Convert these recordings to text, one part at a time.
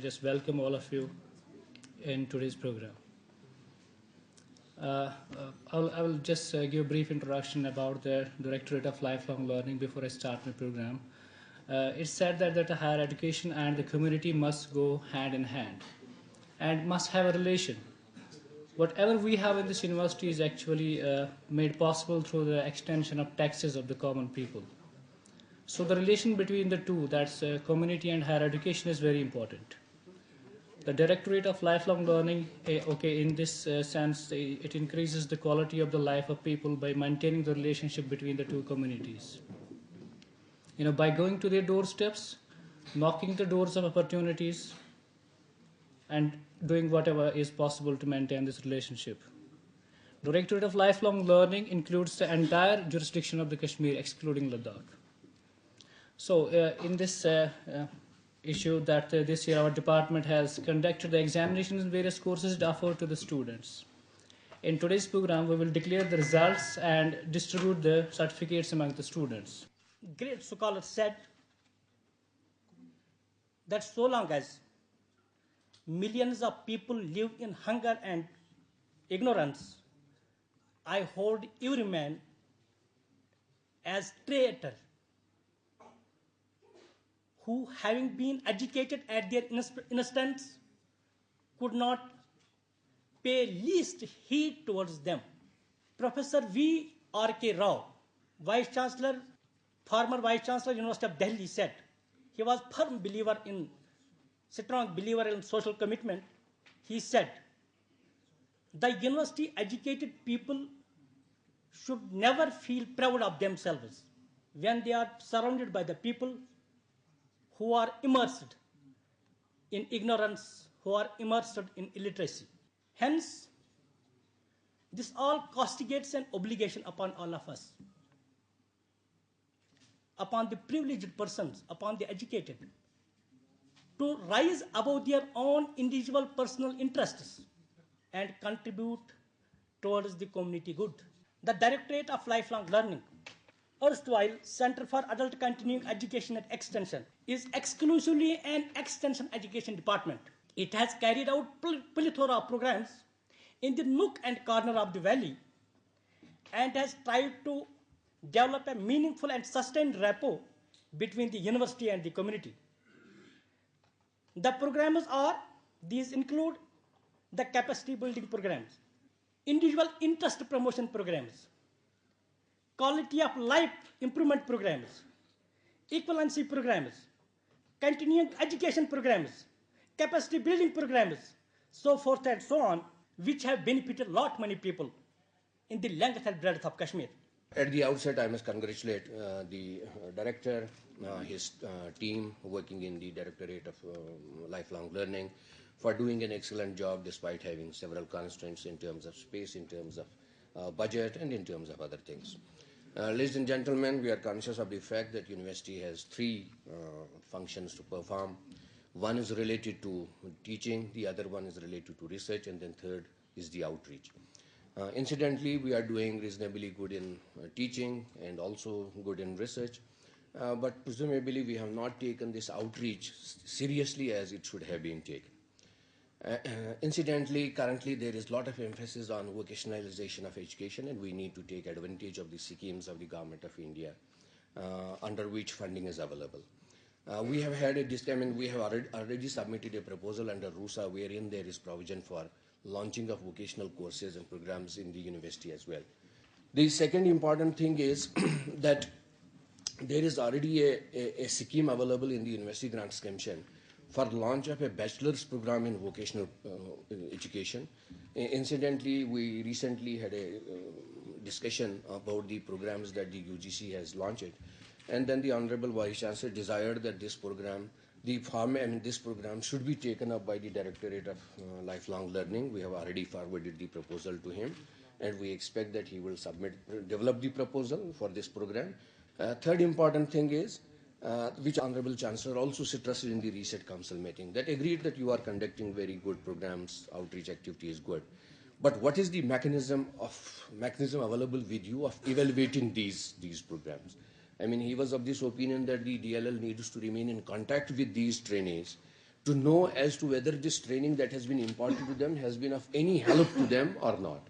just welcome all of you in today's program. I will just give a brief introduction about the Directorate of Lifelong Learning before I start my program. It's said that higher education and the community must go hand in hand and must have a relation. Whatever we have in this university is actually made possible through the extension of taxes of the common people. So the relation between the two, that's community and higher education, is very important. The Directorate of Lifelong Learning, in this sense, it increases the quality of the life of people by maintaining the relationship between the two communities. By going to their doorsteps, knocking the doors of opportunities, and doing whatever is possible to maintain this relationship. Directorate of Lifelong Learning includes the entire jurisdiction of the Kashmir, excluding Ladakh. So in this issue that this year our department has conducted the examinations in various courses offered to the students. In today's program, we will declare the results and distribute the certificates among the students. Great scholar said that so long as millions of people live in hunger and ignorance, I hold every man as traitor, who, having been educated at their instance, could not pay least heed towards them. Professor V. R.K. Rao, former Vice Chancellor, University of Delhi, said he was strong believer in social commitment. He said, the university educated people should never feel proud of themselves when they are surrounded by the people who are immersed in ignorance, who are immersed in illiteracy. Hence, this all castigates an obligation upon all of us, upon the privileged persons, upon the educated, to rise above their own individual personal interests and contribute towards the community good. The Directorate of Lifelong Learning, erstwhile Center for Adult Continuing Education and Extension, is exclusively an extension education department. It has carried out plethora of programs in the nook and corner of the valley and has tried to develop a meaningful and sustained rapport between the university and the community. The programs these include the capacity building programs, individual interest promotion programs, quality of life improvement programs, equivalency programs, continuing education programs, capacity building programs, so forth and so on, which have benefited many people in the length and breadth of Kashmir. At the outset, I must congratulate the director, his team working in the Directorate of Lifelong Learning for doing an excellent job despite having several constraints in terms of space, in terms of budget, and in terms of other things. Ladies and gentlemen, we are conscious of the fact that university has three functions to perform. One is related to teaching, the other one is related to research, and then third is the outreach. Incidentally, we are doing reasonably good in teaching and also good in research, but presumably we have not taken this outreach seriously as it should have been taken. Incidentally, currently there is a lot of emphasis on vocationalization of education, and we need to take advantage of the schemes of the Government of India under which funding is available. We have had we have already submitted a proposal under RUSA wherein there is provision for launching of vocational courses and programs in the university as well. The second important thing is that there is already a scheme available in the University Grants Commission for launch of a bachelor's program in vocational education. Incidentally, we recently had a discussion about the programs that the UGC has launched, and then the Honorable Vice Chancellor desired that this program, this program should be taken up by the Directorate of Lifelong Learning. We have already forwarded the proposal to him, and we expect that he will develop the proposal for this program. Third important thing is, which Honorable Chancellor also stressed in the Research Council meeting, that agreed that you are conducting very good programs, outreach activity is good. But what is the mechanism available with you of evaluating these programs? I mean, he was of this opinion that the DLL needs to remain in contact with these trainees to know as to whether this training that has been imparted to them has been of any help to them or not.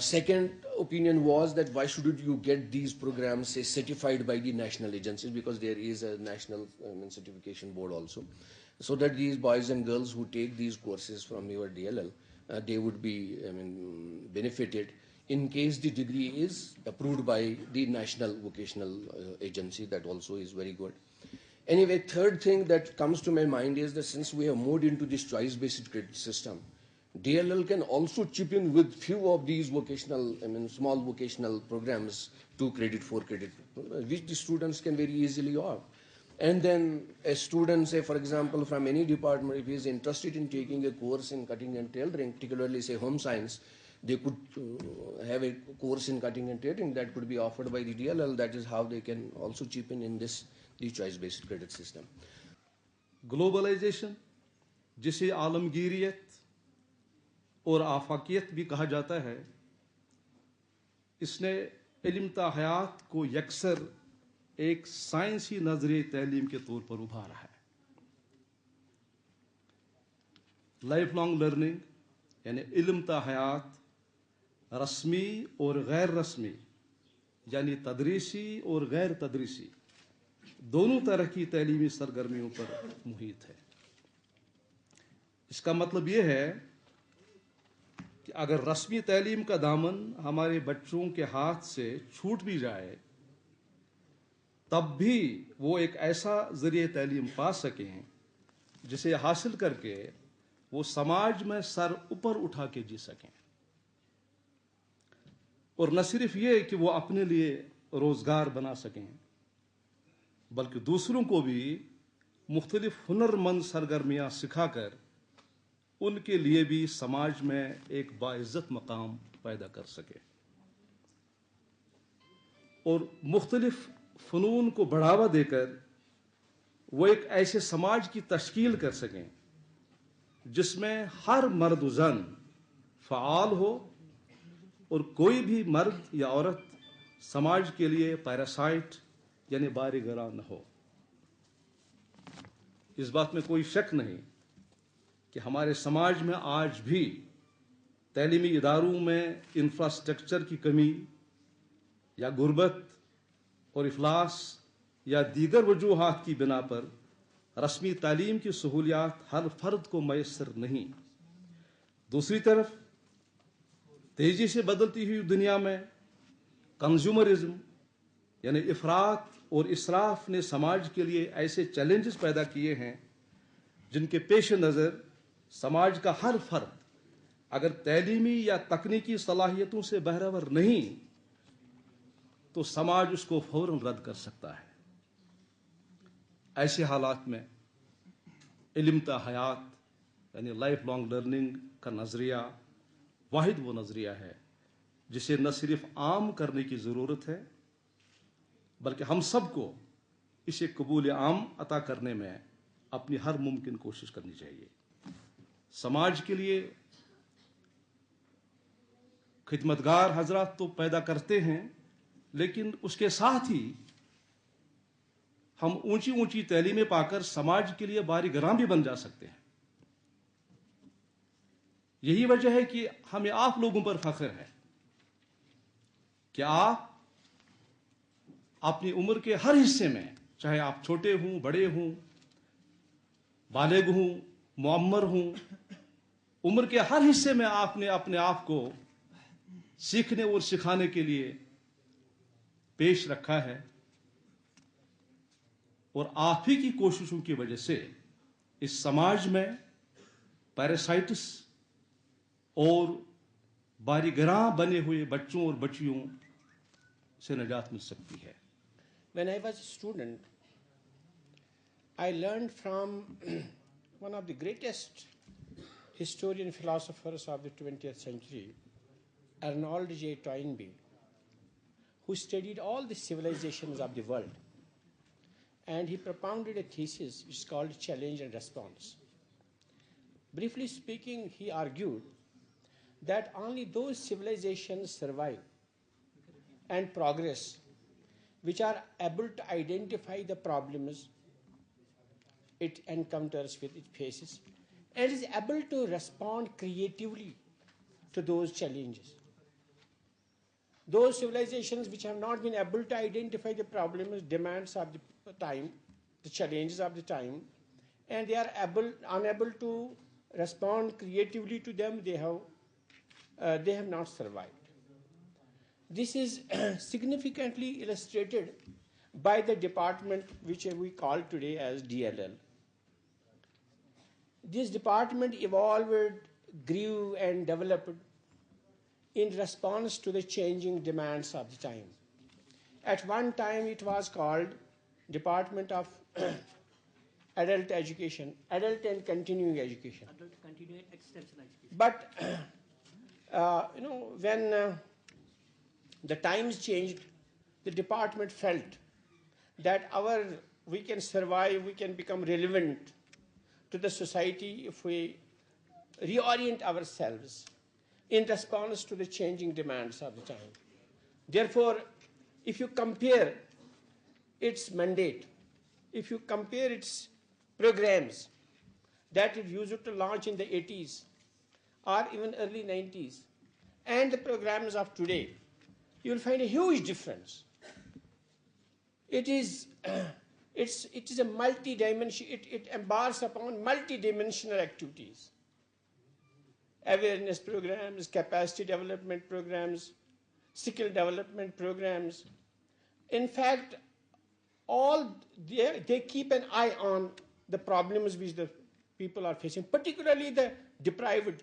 Second opinion was that why should you get these programs, say, certified by the national agencies, because there is a national certification board also, so that these boys and girls who take these courses from your DLL, they would be benefited in case the degree is approved by the national vocational agency. That also is very good. Anyway, third thing that comes to my mind is that since we have moved into this choice-based credit system, DLL can also chip in with few of these vocational, small vocational programs, 2 credit, 4 credit, which the students can very easily opt. And then a student, say for example, from any department, if he is interested in taking a course in cutting and tailoring, particularly say home science, they could have a course in cutting and tailoring that could be offered by the DLL. That is how they can also chip in this the choice-based credit system. Globalization, जिसे आलमगीरियत और आफाकियत भी कहा जाता है, इसने इल्म ता हयात को यकसर एक साइंसी नजरिए तालीम के तौर पर उभारा है. लाइफ लॉन्ग लर्निंग यानी इल्म ता हयात रस्मी और गैर रस्मी यानी तदरीसी और गैर तदरीसी दोनों तरह की तालीमी सरगर्मियों पर मुहित है. इसका मतलब ये है कि अगर रस्मी तालीम का दामन हमारे बच्चों के हाथ से छूट भी जाए, तब भी वो एक ऐसा जरिए तालीम पा सकें जिसे हासिल करके वो समाज में सर ऊपर उठा के जी सकें. और न सिर्फ ये कि वो अपने लिए रोजगार बना सकें, बल्कि दूसरों को भी मुख्तलिफ हुनरमंद सरगर्मियां सिखाकर उनके लिए भी समाज में एक बाइज्जत मकाम पैदा कर सके और मुख्तलिफ फ़नून को बढ़ावा देकर वो एक ऐसे समाज की तश्कील कर सकें जिसमें हर मर्द व ज़न फ़आल हो और कोई भी मर्द या औरत समाज के लिए पैरासाइट यानी बारीगरा न हो. इस बात में कोई शक नहीं कि हमारे समाज में आज भी तालीमी इदारों में इंफ्रास्ट्रक्चर की कमी या गुर्बत और इफलास या दीगर वजूहात की बिना पर रस्मी तालीम की सहूलियात हर फर्द को मैसर नहीं. दूसरी तरफ तेजी से बदलती हुई दुनिया में कंज्यूमरिज्म यानी इफरात और इसराफ ने समाज के लिए ऐसे चैलेंजेस पैदा किए हैं जिनके पेश नज़र समाज का हर फर्द अगर तालीमी या तकनीकी सलाहियतों से बहरावर नहीं तो समाज उसको फौरन रद्द कर सकता है. ऐसे हालात में इल्म ता हयात यानी लाइफ लॉन्ग लर्निंग का नज़रिया वाहिद वो नज़रिया है जिसे न सिर्फ आम करने की ज़रूरत है बल्कि हम सबको इसे कबूल आम अता करने में अपनी हर मुमकिन कोशिश करनी चाहिए. समाज के लिए खिदमतगार हजरात तो पैदा करते हैं, लेकिन उसके साथ ही हम ऊंची ऊंची तालीमें पाकर समाज के लिए बारीगरां भी बन जा सकते हैं. यही वजह है कि हमें आप लोगों पर फख्र है कि आप अपनी उम्र के हर हिस्से में, चाहे आप छोटे हों, बड़े हों, बालिग हों, मुअम्मर हों, उम्र के हर हिस्से में आपने अपने आप को सीखने और सिखाने के लिए पेश रखा है. और आप ही की कोशिशों की वजह से इस समाज में पैरासाइटिस और बारीगरां बने हुए बच्चों और बच्चियों से निजात मिल सकती है. When I was a student, I learned from one of the greatest historian philosophers of the 20th century, Arnold J. Toynbee, who studied all the civilizations of the world. And he propounded a thesis which is called challenge and response. Briefly speaking, he argued that only those civilizations survive and progress which are able to identify the problems it encounters, with it faces, and is able to respond creatively to those challenges. Those civilizations which have not been able to identify the problems, demands of the time, the challenges of the time, and they are unable to respond creatively to them, they have not survived. This is significantly illustrated by the department which we call today as DLL. This department evolved, grew, and developed in response to the changing demands of the time. At one time, it was called Department of Adult Education, Adult and Continuing Education. Adult continuing extension education. But when the times changed, the department felt that we can survive, we can become relevant to the society if we reorient ourselves in response to the changing demands of the time. Therefore, if you compare its mandate, if you compare its programs that it used to launch in the 80s or even early 90s and the programs of today, you will find a huge difference. It is a multi-dimension, it embarks upon multi-dimensional activities. Awareness programs, capacity development programs, skill development programs. In fact, they keep an eye on the problems which the people are facing, particularly the deprived,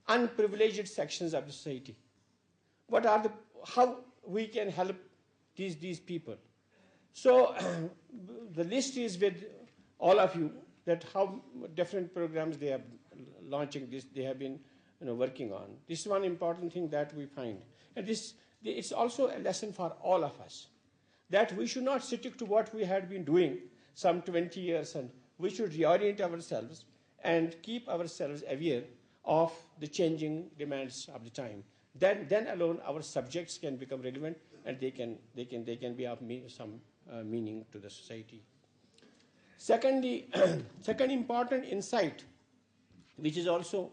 unprivileged sections of the society. How we can help these people. So the list is with all of you, that how different programs they are launching this, they have been working on. This is one important thing that we find. And it's also a lesson for all of us, that we should not stick to what we had been doing some 20 years, and we should reorient ourselves and keep ourselves aware of the changing demands of the time. Then alone our subjects can become relevant, and they can be of some meaning to the society. Secondly, second important insight, which is also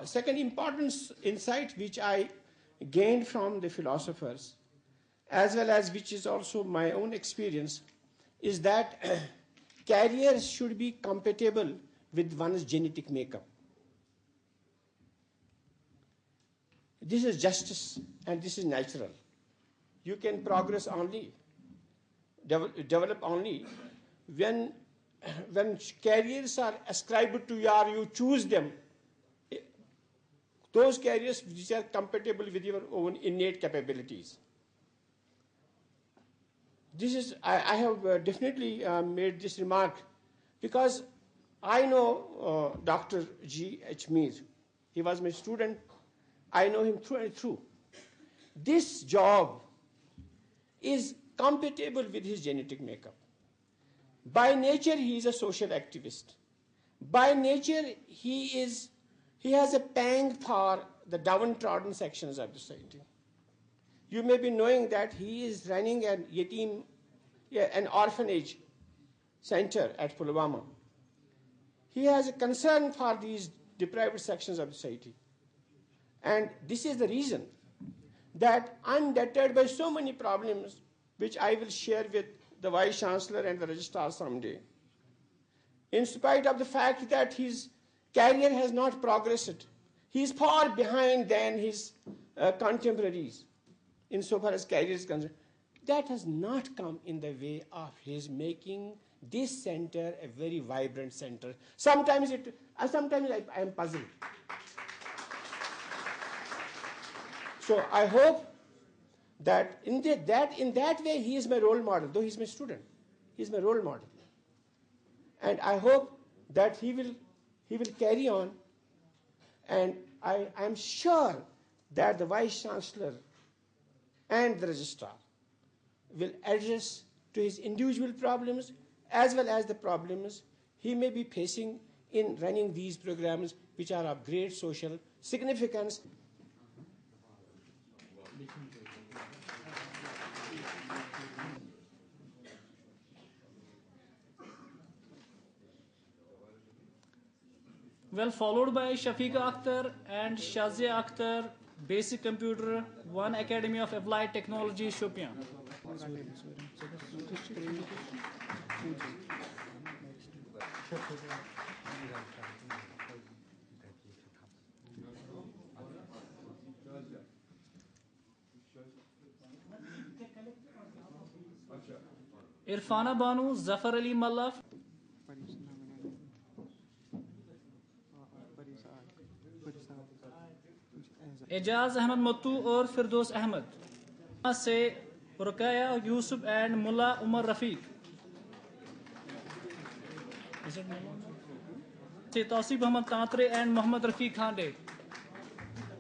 second important insight which I gained from the philosophers, as well as which is also my own experience, is that careers should be compatible with one's genetic makeup. This is justice and this is natural. You can progress only, develop only when careers are ascribed to you or you choose them, those careers which are compatible with your own innate capabilities. I have definitely made this remark because I know Dr. G.H. Mir. He was my student. I know him through and through. This job is compatible with his genetic makeup. By nature, he is a social activist. By nature, he has a pang for the downtrodden sections of the society. You may be knowing that he is running an orphanage center at Pulwama. He has a concern for these deprived sections of the society. And this is the reason that, undeterred by so many problems, which I will share with the Vice Chancellor and the Registrar someday, in spite of the fact that his career has not progressed, he is far behind than his contemporaries insofar as career is concerned. That has not come in the way of his making this center a very vibrant center. Sometimes I am puzzled. So I hope that in that way he is my role model, though he is my student. He is my role model. And I hope that he will carry on, and I am sure that the Vice Chancellor and the Registrar will address to his individual problems as well as the problems he may be facing in running these programs, which are of great social significance. Well, followed by Shafiqa Akhtar and Shazia Akhtar, Basic Computer, One Academy of Applied Technology, Shopian. Irfana Banu, Zafar Ali Mallaf, Ejaz Ahmad मत्तू और फिरदौस अहमद से Rukaya Yusuf and Mulla Umar Rafiq से Tauseef Ahmad Tantray and Mohammad Rafiq Khande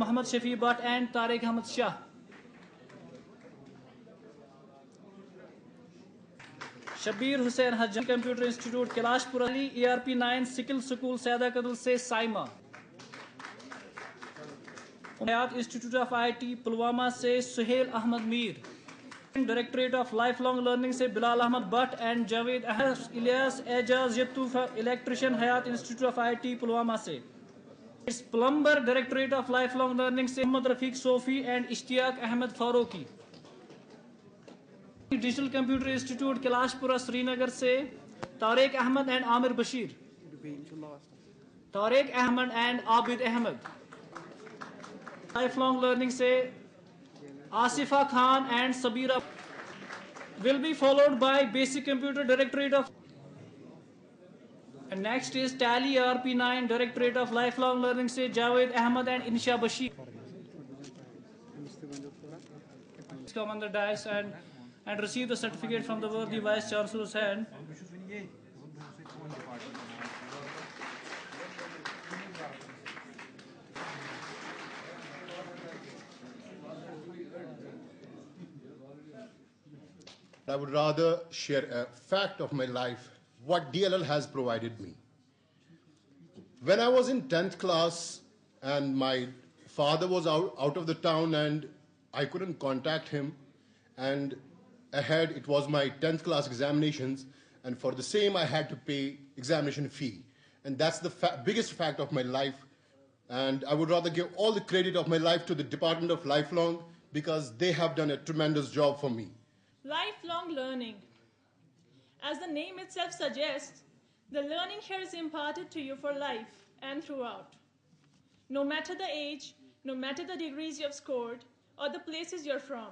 Mohammad Shafi Bhat and Tariq Ahmad Shah Shabir Hussain Hajan computer institute Kailashpur Ali ERP 9 सिकिल school Saida Kadal से Saima Hayat institute of IT Pulwama से Suhail Ahmad Mir directorate of life long learning से Bilal Ahmad Bhat and Javed Ilyas Ejaz यतूफ electrician Hayat institute of IT Pulwama से it's plumber directorate of life long learning से Mohammad Rafiq Sofi and Ishtiyaq Ahmad Farooqui digital computer institute Kailashpura Srinagar से Tariq Ahmad and Aamir Bashir Tariq Ahmad and Abid Ahmad LifeLong Learning से Asifa Khan and Sabira will be followed by Basic Computer Directorate of and next is Tally ERP 9 Directorate of LifeLong Learning से Javed Ahmad and Insha Bashir. Come on the dais and receive the certificate from the worthy Vice Chancellor's hand. I would rather share a fact of my life, what DLL has provided me. When I was in 10th class and my father was out of the town and I couldn't contact him, and ahead it was my 10th class examinations, and for the same I had to pay examination fee. And that's the biggest fact of my life. And I would rather give all the credit of my life to the Department of LifeLong because they have done a tremendous job for me. Lifelong learning. As the name itself suggests, the learning here is imparted to you for life and throughout. No matter the age, no matter the degrees you have scored, or the places you're from.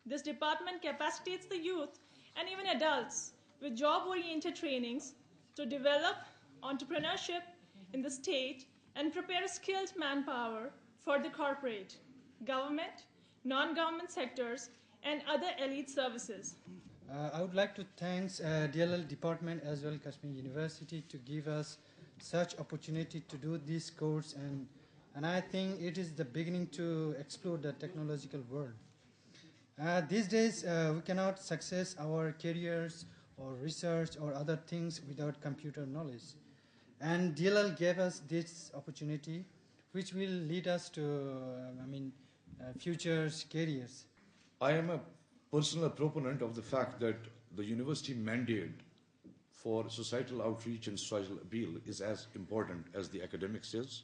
This department capacitates the youth and even adults with job-oriented trainings to develop entrepreneurship in the state and prepare skilled manpower for the corporate, government, non-government sectors, and other elite services. I would like to thank DLL department as well Kashmir University to give us such opportunity to do this course, and I think it is the beginning to explore the technological world. These days we cannot success our careers or research or other things without computer knowledge, and DLL gave us this opportunity which will lead us to future careers. I am a personal proponent of the fact that the university mandate for societal outreach and social appeal is as important as the academics is.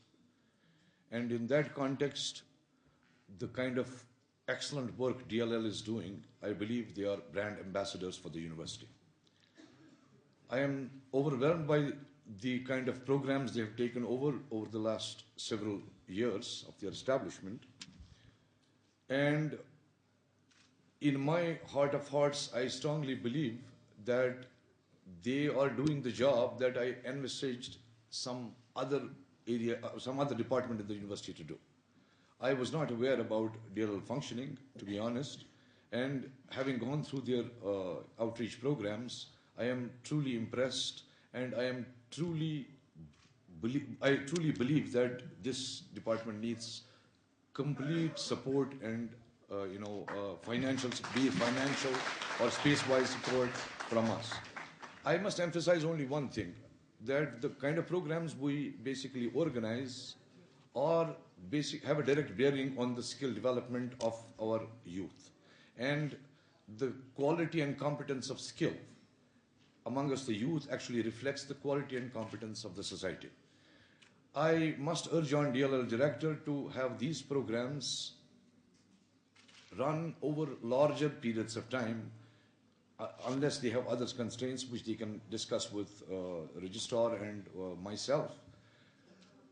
And in that context, the kind of excellent work DLL is doing, I believe they are brand ambassadors for the university. I am overwhelmed by the kind of programs they have taken over the last several years of their establishment. And in my heart of hearts, I strongly believe that they are doing the job that I envisaged some other area, some other department in the university to do. I was not aware about DLL functioning, to be honest, and having gone through their outreach programs, I am truly impressed, and I truly believe that this department needs complete support and financial or space-wise support from us. I must emphasize only one thing, that the kind of programs we basically organize have a direct bearing on the skill development of our youth. And the quality and competence of skill among us, the youth, actually reflects the quality and competence of the society. I must urge on DLL Director to have these programs run over larger periods of time, unless they have other constraints which they can discuss with registrar and myself.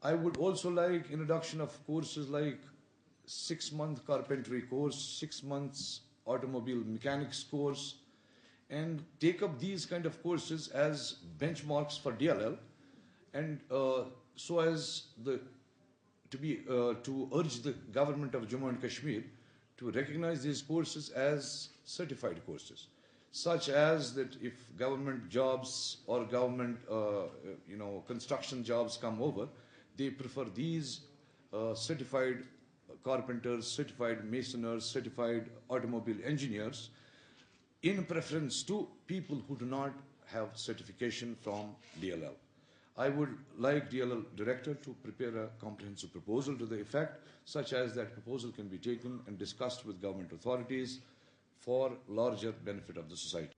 I would also like introduction of courses like 6-month carpentry course, 6 months automobile mechanics course, and take up these kind of courses as benchmarks for DLL, and so as to urge the government of Jammu and Kashmir to recognize these courses as certified courses, such as that if government jobs or government construction jobs come over, they prefer these certified carpenters, certified masoners, certified automobile engineers in preference to people who do not have certification from DLL. I would like DLL Director to prepare a comprehensive proposal to the effect, such as that proposal can be taken and discussed with government authorities for larger benefit of the society.